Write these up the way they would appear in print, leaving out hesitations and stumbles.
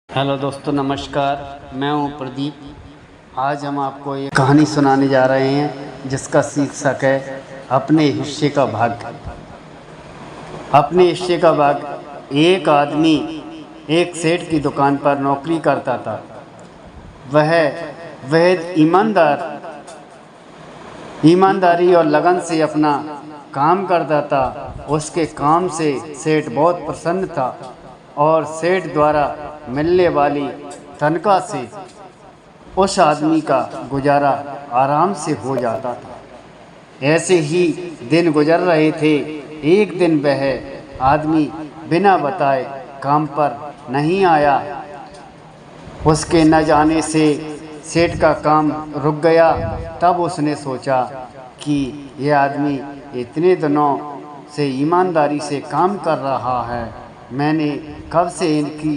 Hello दोस्तों, नमस्कार। मैं हूं प्रदीप। आज हम आपको एक कहानी सुनाने जा रहे हैं जिसका शीर्षक है अपने हिस्से का भाग्य। अपने हिस्से का भाग्य। एक आदमी एक सेठ की दुकान पर नौकरी करता था। वह ईमानदारी और लगन से अपना काम करता था। उसके काम से सेठ बहुत प्रसन्न था और सेठ द्वारा मिलने वाली तनख्वाह से उस आदमी का गुजारा आराम से हो जाता था। ऐसे ही दिन गुजर रहे थे। एक दिन वह आदमी बिना बताए काम पर नहीं आया। उसके न जाने से सेठ का काम रुक गया। तब उसने सोचा कि यह आदमी इतने दिनों से ईमानदारी से काम कर रहा है, मैंने कब से इनकी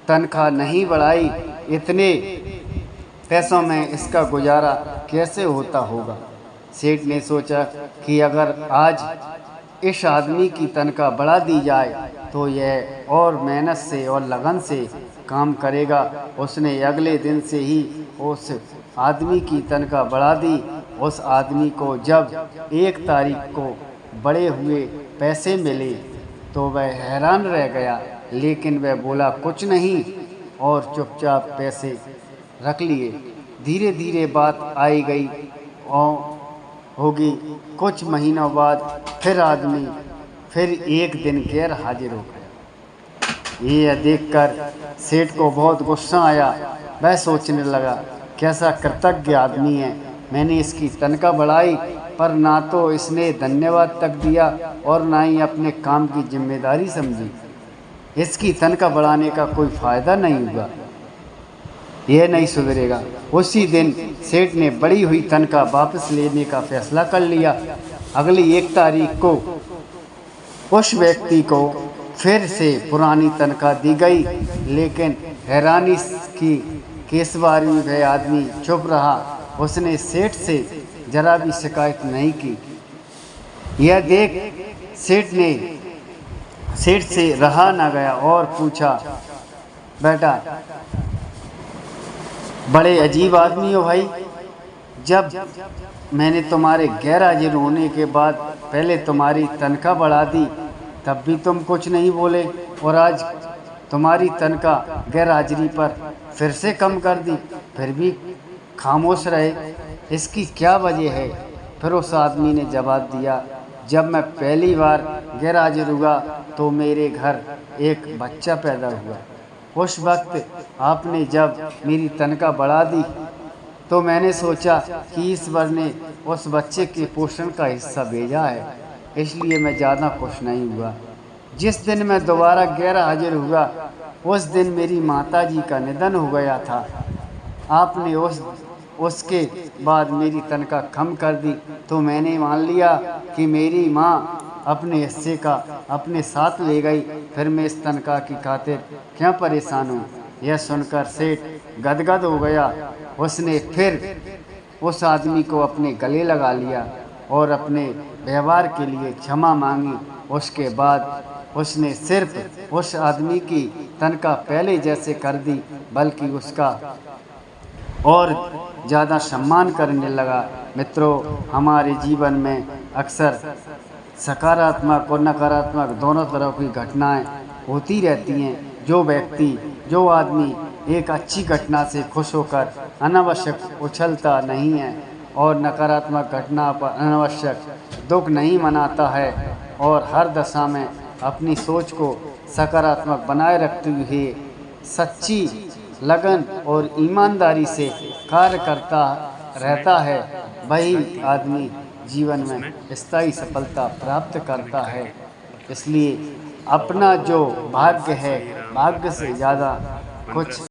तनख्वाह नहीं बढ़ाई, इतने पैसों में इसका गुजारा कैसे होता होगा। सेठ ने सोचा कि अगर आज इस आदमी की तनख्वाह बढ़ा दी जाए तो यह और मेहनत से और लगन से काम करेगा। उसने अगले दिन से ही उस आदमी की तनख्वाह बढ़ा दी। उस आदमी को जब 1 तारीख को बड़े हुए पैसे मिले तो वह हैरान रह गया, लेकिन वह बोला कुछ नहीं और चुपचाप पैसे रख लिए। धीरे धीरे बात आई गई और होगी। कुछ महीनों बाद फिर एक दिन गैर हाजिर हो गया। यह देखकर सेठ को बहुत गुस्सा आया। वह सोचने लगा, कैसा कृतज्ञ आदमी है, मैंने इसकी तनख्वाह बढ़ाई पर ना तो इसने धन्यवाद तक दिया और ना ही अपने काम की जिम्मेदारी समझी। इसकी तनख्वाह बढ़ाने का कोई फ़ायदा नहीं हुआ, यह नहीं सुधरेगा। उसी दिन सेठ ने बढ़ी हुई तनख्वाह वापस लेने का फैसला कर लिया। अगली 1 तारीख को उस व्यक्ति को फिर से पुरानी तनख्वाह दी गई, लेकिन हैरानी की कि इस बार भी वह आदमी चुप रहा। उसने सेठ से जरा भी शिकायत नहीं की। यह देख सेठ से रहा ना गया और पूछा, बेटा बड़े अजीब आदमी हो भाई, जब मैंने तुम्हारे गैर हाजिर होने के बाद पहले तुम्हारी तनख्वाह बढ़ा दी तब भी तुम कुछ नहीं बोले और आज तुम्हारी तनख्वाह गैर हाजिरी पर फिर से कम कर दी, फिर भी खामोश रहे, इसकी क्या वजह है। फिर उस आदमी ने जवाब दिया, जब मैं पहली बार गैर हाजिर हुआ तो मेरे घर एक बच्चा पैदा हुआ। उस वक्त आपने जब मेरी तनख्वाह बढ़ा दी तो मैंने सोचा कि ईश्वर ने उस बच्चे के पोषण का हिस्सा भेजा है, इसलिए मैं ज़्यादा खुश नहीं हुआ। जिस दिन मैं दोबारा गैर हाजिर हुआ उस दिन मेरी माताजी का निधन हो गया था। आपने उसके बाद मेरी तनख्वाह कम कर दी तो मैंने मान लिया कि मेरी माँ अपने हिस्से का अपने साथ ले गई, फिर मैं इस तनख्वाह की खातिर क्यों परेशान हूँ। यह सुनकर सेठ गदगद हो गया। उसने फिर उस आदमी को अपने गले लगा लिया और अपने व्यवहार के लिए क्षमा मांगी। उसके बाद उसने सिर्फ उस आदमी की तनख्वाह पहले जैसे कर दी, बल्कि उसका और ज़्यादा सम्मान करने लगा। मित्रों, हमारे जीवन में अक्सर सकारात्मक और नकारात्मक दोनों तरह की घटनाएं होती रहती हैं। जो आदमी एक अच्छी घटना से खुश होकर अनावश्यक उछलता नहीं है और नकारात्मक घटना पर अनावश्यक दुख नहीं मनाता है और हर दशा में अपनी सोच को सकारात्मक बनाए रखते हुए सच्ची लगन और ईमानदारी से कार्य करता रहता है, वही आदमी जीवन में स्थायी सफलता प्राप्त करता है। इसलिए अपना जो भाग्य है, भाग्य से ज़्यादा कुछ